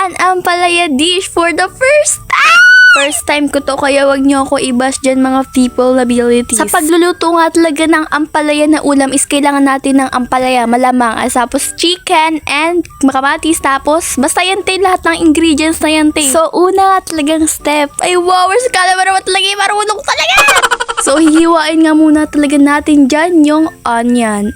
Yan, ampalaya dish for the first time! First time ko to, kaya wag niyo ako i-bash dyan mga people abilities. Sa pagluluto nga talaga ng ampalaya na ulam is kailangan natin ng ampalaya, malamang. Tapos chicken and kamatis. Tapos basta yan te, lahat ng ingredients na yan te. So una nga talagang step. Ay wow, kala mo naman talaga marunong talaga! So hihiwain nga muna talaga natin dyan yung onion.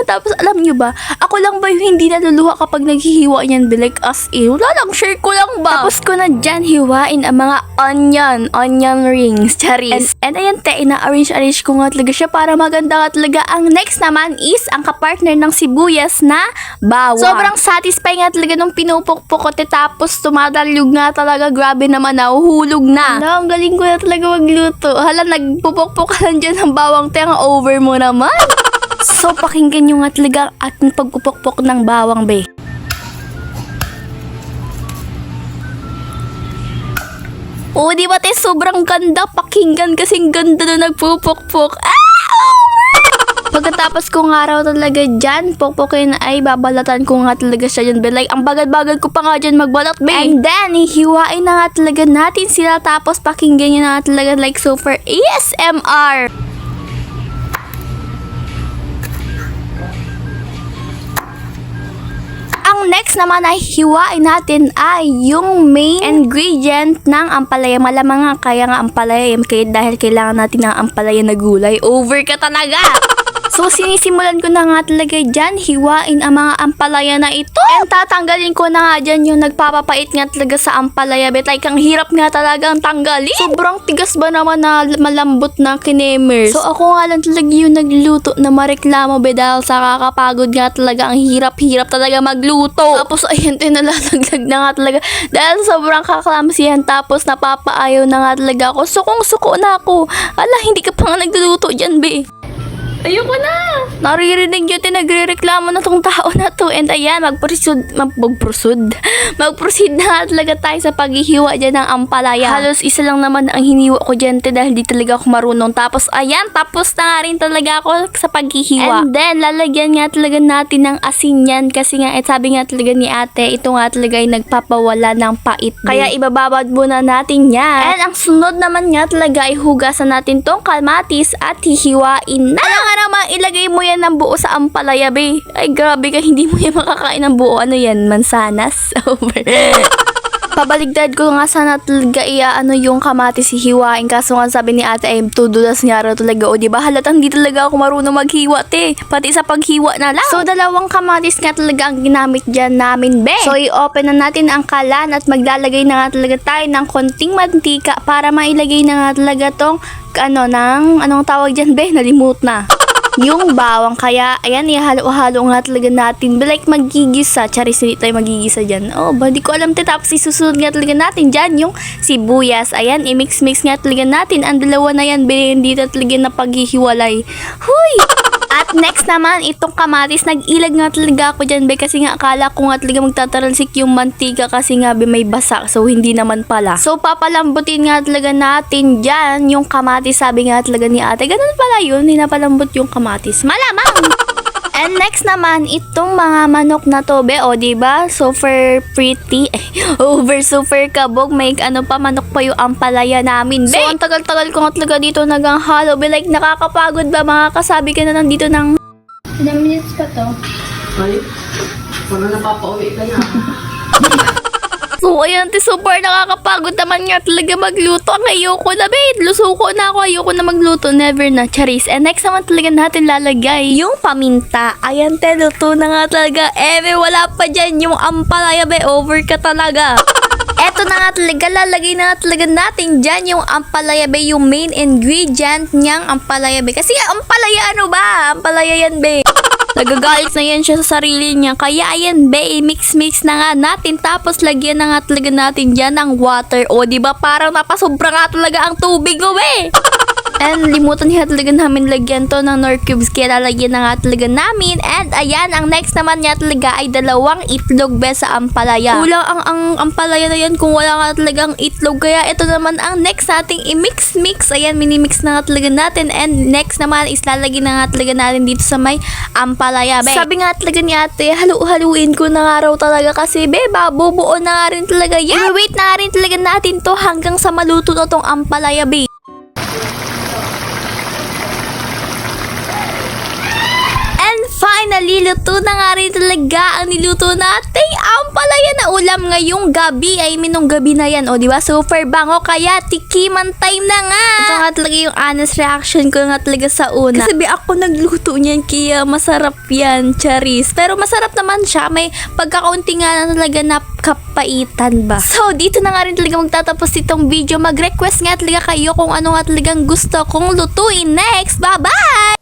Tapos alam nyo ba, ako lang ba yung hindi naluluha kapag naghihiwa niyan, like as in, wala lang, share ko lang ba? Tapos ko na dyan hiwain ang mga onion rings, charis. And ayan te, ina-arrange ko nga talaga siya para maganda nga talaga. Ang next naman is ang kapartner ng sibuyas na bawang. Sobrang satisfying nga talaga nung pinupukpok ko te, tapos tumadalyog nga talaga, grabe naman, nahuhulog na. Ang galing ko na talaga magluto. Hala, nagpupukpok ka lang dyan ng bawang te, ang over mo naman. So, pakinggan nyo nga talaga ating pagpupukpok ng bawang, be. Oo, di ba, te? Sobrang ganda. Pakinggan kasing ganda na nagpupukpok. Pagkatapos kong araw talaga dyan, pukpukin ay babalatan ko nga talaga siya dyan, be. Like, ang bagal-bagal ko pa nga dyan magbalat, be. And then, hihiwain na nga talaga natin sila, tapos pakinggan nyo na nga talaga, like, super ASMR. Ang next naman ay hiwain natin ay yung main ingredient ng ampalaya. Malamang nga kaya nga ampalaya, dahil kailangan natin ng ampalaya na gulay. Over ka talaga! So, sinisimulan ko na nga talaga dyan, hiwain ang mga ampalaya na ito. And tatanggalin ko na nga dyan yung nagpapapait nga talaga sa ampalaya. Bet, like, ang hirap nga talaga ang tanggalin. Sobrang tigas ba naman na malambot na kinemers. So, ako nga lang talaga yung nagluto na mareklamo, be, dahil sa kakapagod nga talaga. Ang hirap-hirap talaga magluto. Tapos, ayun, nalalaglag na nga talaga. Dahil sobrang kaklamsihan, tapos napapaayaw na nga talaga ako. Sukong-suko na ako. Ala, hindi ka pa nga nagluluto dyan, be. Ayoko na! Naririnig yun, nagre-reklamo na tong tao na to. And ayan, mag-proceed na nga talaga tayo sa paghihiwa dyan ng ampalaya. Halos isa lang naman ang hiniwa ko dyan, dahil di talaga ako marunong. Tapos ayan, tapos na nga rin talaga ako sa paghihiwa. And then, lalagyan nga talaga natin ng asin yan. Kasi nga, sabi nga talaga ni ate, ito nga talaga ay nagpapawala ng pait. Kaya ibababad muna natin yan. And ang sunod naman nga talaga ay hugasan natin tong kamatis at hihiwain na. Nga naman, ilagay mo yan ng buo sa ampalaya, be. Ay, grabe ka, hindi mo yan makakain ng buo. Ano yan, mansanas? Over. Pabaligtad ko nga sana talaga yung kamatis hihiwain. Kaso nga sabi ni ate ay tudulas nga raw talaga. O diba, halatang di talaga ako marunong maghiwa, te. Pati sa paghiwa na lang. So, dalawang kamatis nga talaga ang ginamit dyan namin, be. So, i-open na natin ang kalan at maglalagay na nga talaga tayo ng konting mantika para mailagay na nga talaga tong anong tawag dyan, be? Nalimut na. Yung bawang, kaya ayan, ihalo-halo nga talaga natin, like magigisa. Charis, hindi tayo magigisa dyan. Oh, ba, di ko alam te. Tapos isusunod nga talaga natin dyan yung sibuyas. Ayan, i-mix-mix nga talaga natin. Ang dalawa na yan, be, hindi na talaga na paghihiwalay. Huy! At next naman, itong kamatis, nag-ilag nga talaga ako dyan, be, kasi nga akala ko nga talaga magtatalsik yung mantika kasi nga, be, may basa. So, hindi naman pala. So, papalambutin nga talaga natin dyan yung kamatis. Sabi nga talaga ni ate, ganun pala yun, hindi napalambot yung kamatis. Malamang! And next naman, itong mga manok na to, be, o, diba? Super pretty. Super kabog. May manok pa yung ampalaya namin, be. So, ang tagal-tagal ko nga talaga dito naghahalo, be. Like, nakakapagod ba? Mga kasabi ka na nandito ng... Ilang minutes pa to? Ay, parang napapauwi ka na. So, ayan, super nakakapagod naman nga talaga magluto. Ang ayoko na, babe. Lusuko na ako. Ayoko na magluto. Never na, charis. And next naman talaga natin lalagay yung paminta. Ayan, luto na nga talaga. Wala pa dyan yung ampalaya, babe. Over ka talaga. Eto na nga talaga, lalagay na nga talaga natin dyan yung ampalaya, be, yung main ingredient niyang ampalaya, be. Kasi ampalaya, ano ba? Ampalaya yan, be. Nagagalit na yan siya sa sarili niya. Kaya ayan, be, mix-mix na nga natin. Tapos lagyan na nga talaga natin dyan ng water. O, diba, parang napasobra nga talaga ang tubig, o, be. And limutan nga talaga namin lagyan to ng nor cubes, kaya lalagyan na nga talaga namin. And ayan, ang next naman nga talaga ay 2 itlog be sa ampalaya. Kulang ang ampalaya na yan kung wala nga talagang itlog, kaya ito naman ang next nating i-mix. Ayan, minimix na nga talaga natin. And next naman is lalagyan na nga talaga natin dito sa may ampalaya be. Sabi nga talaga ni ate, halu-haluin ko na nga raw talaga kasi be, babubuo na nga rin talaga yan. Wait na nga rin talaga natin to hanggang sa maluto na tong ampalaya be. Finally, luto na nga rin talaga ang niluto nating ampalaya na ulam ngayong gabi. I mean, nung gabi na yan, o diba? Super bango, kaya tikiman time na nga. Ito nga talaga yung honest reaction ko nga talaga sa una. Kasi ako nagluto niyan, kaya masarap yan, charis. Pero masarap naman siya, may pagkakaunti nga na talaga na kapaitan ba. So, dito na nga rin talaga magtatapos itong video. Mag-request nga talaga kayo kung ano nga talagang gusto kong lutuin next. Bye-bye!